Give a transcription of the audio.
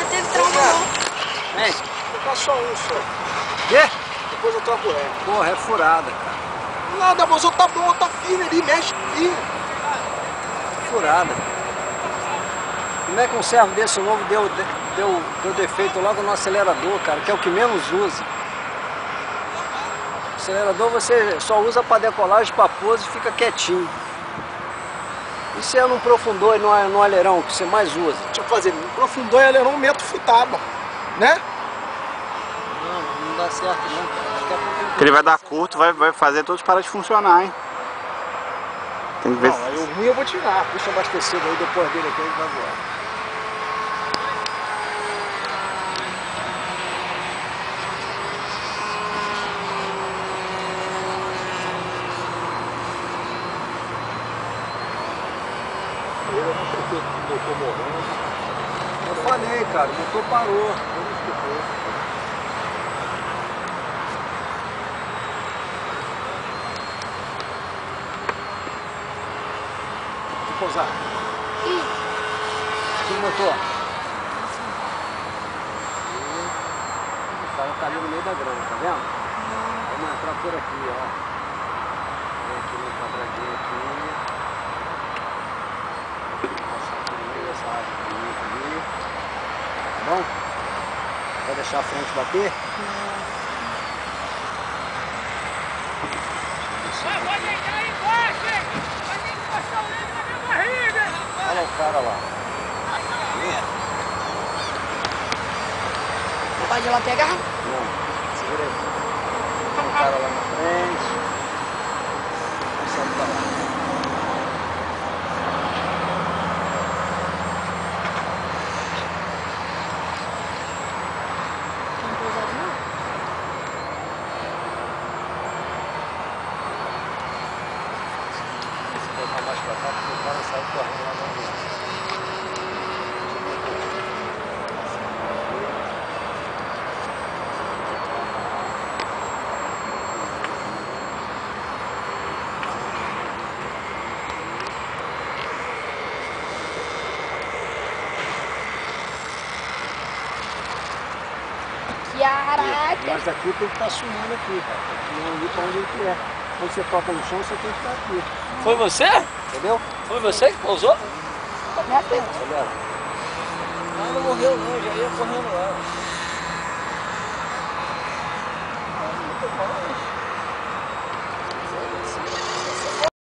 nunca teve trauma não. Vem. Vou ficar só um só. Quê? Depois eu troco ela. Porra, é furada, cara. Nada, moço, tá bom, tá firme ali, mexe aqui. Furada. Como é que um servo desse novo deu defeito logo no acelerador, cara, que é o que menos usa. O acelerador você só usa para decolagem, para pouso e fica quietinho. E se não aprofundou no alerão, que você mais usa? Deixa eu fazer, aprofundou e alerão, meto fitaba, né? Não dá certo não, cara. Daqui a pouco Porque ele vai dar curto, vai fazer todos parar de funcionar, hein? Tem que ver. Não, aí o ruim eu vou tirar. Deixa abastecido aí, depois dele aqui ele vai voar. O motor morrendo. Eu falei, cara, o motor parou. Ele escutou. Vou pousar. Aqui o motor. O cara tá ali no meio da grama, tá vendo? Vamos entrar por aqui, ó. Vem aqui no quadradinho aqui. Passar aqui no meio dessa árvore ali. Tá bom? Vai deixar a frente bater? Vai deitar aí embaixo, hein? Vai ter que encostar o dedo na minha barriga! Olha o cara lá. Pode ir lá pegar? Não, segura aí. Tem um cara lá na frente. Passando pra lá. Não pousado não? Se botar mais pra cá, porque o cara sai correndo lá na rua. Caraca! Mas aqui tem que estar sumindo aqui, cara. Não ir pra onde ele quer. Quando você toca no chão, você tem que estar aqui. Foi você? Entendeu? Foi você que pousou? Olha. Não morreu não, já ia correndo lá. Muito bom, hein?